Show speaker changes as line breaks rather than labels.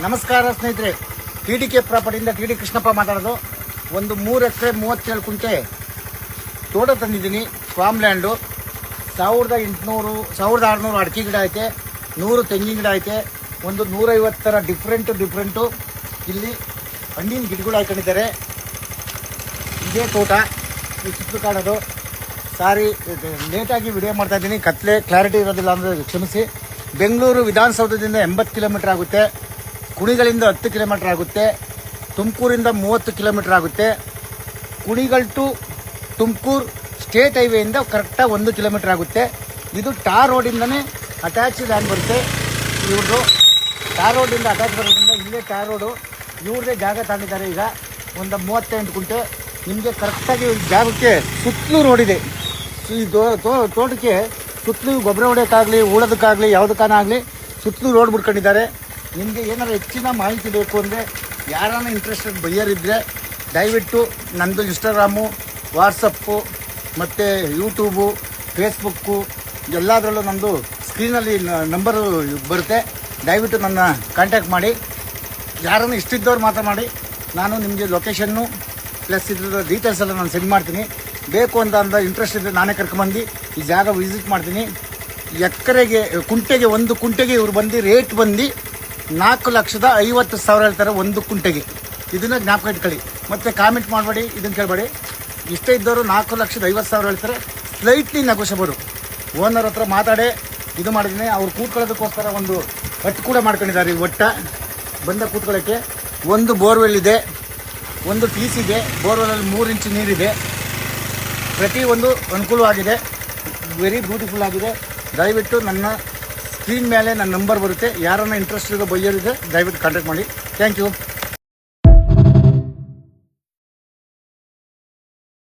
ನಮಸ್ಕಾರ ಸ್ನೇಹಿತರೆ, TDK ಪ್ರಾಪರ್ಟಿಯಿಂದ TD Krishnappa ಮಾತಾಡೋದು. ಒಂದು 3 ಎಕರೆ 37 ಕುಂಟೆ ತೋಟ ತಂದಿದ್ದೀನಿ. ಫಾರ್ಮ್ ಲ್ಯಾಂಡು 1600 ಅಡಿಕೆ ಗಿಡ ಐತೆ, 100 ತೆಂಗಿನ ಗಿಡ ಐತೆ, ಒಂದು 150 ಥರ ಡಿಫ್ರೆಂಟು ಇಲ್ಲಿ ಹಣ್ಣಿನ ಗಿಡಗಳು ಹಾಕೊಂಡಿದ್ದಾರೆ. ಇದೇ ತೋಟ, ಈ ಸುತ್ತು ಕಾಣೋದು. ಸಾರಿ ಲೇಟಾಗಿ ವಿಡಿಯೋ ಮಾಡ್ತಾ ಇದ್ದೀನಿ, ಕತ್ಲೆ ಕ್ಲಾರಿಟಿ ಇರೋದಿಲ್ಲ ಅಂದರೆ ಕ್ಷಮಿಸಿ. ಬೆಂಗಳೂರು ವಿಧಾನಸೌಧದಿಂದ 80 ಕಿಲೋಮೀಟರ್ ಆಗುತ್ತೆ, ಕುಣಿಗಳಿಂದ 10 ಕಿಲೋಮೀಟರ್ ಆಗುತ್ತೆ, ತುಮಕೂರಿಂದ 30 ಕಿಲೋಮೀಟರ್ ಆಗುತ್ತೆ. ಕುಣಿಗಲ್ ಟು ತುಮಕೂರು ಸ್ಟೇಟ್ ಹೈವೇಯಿಂದ ಕರೆಕ್ಟಾಗಿ 1 ಕಿಲೋಮೀಟರ್ ಆಗುತ್ತೆ. ಇದು ಟಾರ್ ರೋಡಿಂದನೇ ಅಟ್ಯಾಚ್ ಲ್ಯಾಂಡ್ ಬರುತ್ತೆ. ಇವ್ರದ್ದು ಟಾರ್ ರೋಡಿಂದ ಅಟ್ಯಾಚ್ ಬರೋದ್ರಿಂದ ಇಲ್ಲೇ ಟಾರ್ ರೋಡು. ಇವ್ರದೇ ಜಾಗ ತಗೊಂಡಿದ್ದಾರೆ. ಈಗ ಒಂದು 38 ಕುಂಟೆ. ನಿಮಗೆ ಕರೆಕ್ಟಾಗಿ ಜಾಗಕ್ಕೆ ಸುತ್ತಲೂ ರೋಡ್ ಇದೆ. ಈ ತೋಟಕ್ಕೆ ಸುತ್ತಲೂ ಗೊಬ್ಬರ ಹೊಡೆಯೋಕ್ಕಾಗಲಿ, ಉಳೋದಕ್ಕಾಗಲಿ, ಯಾವುದಕ್ಕಾಗಲಿ ಸುತ್ತಲೂ ರೋಡ್ ಬಿಡ್ಕೊಂಡಿದ್ದಾರೆ. ನಿಮಗೆ ಏನಾದ್ರು ಹೆಚ್ಚಿನ ಮಾಹಿತಿ ಬೇಕು ಅಂದರೆ, ಯಾರಾನ ಇಂಟ್ರೆಸ್ಟೆಡ್ ಬಯ್ಯರ್ ಇದ್ದರೆ ದಯವಿಟ್ಟು ನನ್ನದು ಇನ್ಸ್ಟಾಗ್ರಾಮು, ವಾಟ್ಸಪ್ಪು ಮತ್ತು ಯೂಟ್ಯೂಬು, ಫೇಸ್ಬುಕ್ಕು ಎಲ್ಲದರಲ್ಲೂ ನಮ್ಮದು ಸ್ಕ್ರೀನಲ್ಲಿ ನಂಬರು ಬರುತ್ತೆ. ದಯವಿಟ್ಟು ನನ್ನ ಕಾಂಟ್ಯಾಕ್ಟ್ ಮಾಡಿ. ಯಾರನ್ನು ಇಷ್ಟಿದ್ದವ್ರು ಮಾತ್ರ ಮಾಡಿ. ನಾನು ನಿಮಗೆ ಲೊಕೇಶನ್ನು ಪ್ಲಸ್ ಇದ್ರ ಡೀಟೇಲ್ಸ್ ಎಲ್ಲ ನಾನು ಸೆಂಡ್ ಮಾಡ್ತೀನಿ. ಬೇಕು ಅಂತ ಇಂಟ್ರೆಸ್ಟ್ ಇದ್ದರೆ ನಾನೇ ಕರ್ಕೊಂಬಂದು ಈ ಜಾಗ ವಿಸಿಟ್ ಮಾಡ್ತೀನಿ. ಎಕರೆಗೆ ಒಂದು ಕುಂಟೆಗೆ ಇವ್ರು ಬಂದು ರೇಟ್ ಬಂದು 4,50,000 ಹೇಳ್ತಾರೆ ಒಂದು ಕುಂಟೆಗೆ. ಇದನ್ನು ಜ್ಞಾಪಕ ಇಟ್ಕೊಳ್ಳಿ. ಮತ್ತು ಕಾಮೆಂಟ್ ಮಾಡಬೇಡಿ, ಇದನ್ನು ಕೇಳಬೇಡಿ. ಇಷ್ಟೇ ಇದ್ದವರು 4,50,000 ಹೇಳ್ತಾರೆ. Slightly negotiable. ಓನರ್ ಹತ್ರ ಮಾತಾಡಿ ಇದು ಮಾಡಿದ್ದೀನಿ. ಅವ್ರು ಕೂತ್ಕೊಳ್ಳೋದಕ್ಕೋಸ್ಕರ ಒಂದು ಹಟ್ಟು ಕೂಡ ಮಾಡ್ಕೊಂಡಿದ್ದಾರೆ. ಒಟ್ಟ ಬಂದ ಕೂತ್ಕೊಳ್ಳೋಕ್ಕೆ ಒಂದು ಬೋರ್ವೆಲ್ ಇದೆ, ಒಂದು TC ಇದೆ. ಬೋರ್ವೆಲ್ಲಲ್ಲಿ 3 ಇಂಚು ನೀರಿದೆ. ಪ್ರತಿಯೊಂದು ಅನುಕೂಲವಾಗಿದೆ. ವೆರಿ ಬ್ಯೂಟಿಫುಲ್ ಆಗಿದೆ. ದಯವಿಟ್ಟು ನನ್ನ ಸ್ಕ್ರೀನ್ ಮೇಲೆ ನನ್ನ ನಂಬರ್ ಬರುತ್ತೆ. ಯಾರನ್ನ ಇಂಟ್ರೆಸ್ಟ್ ಇರೋ ಬಯ್ಯರಿದೆ ದಯವಿಟ್ಟು ಕಾಂಟ್ಯಾಕ್ಟ್ ಮಾಡಿ. Thank you.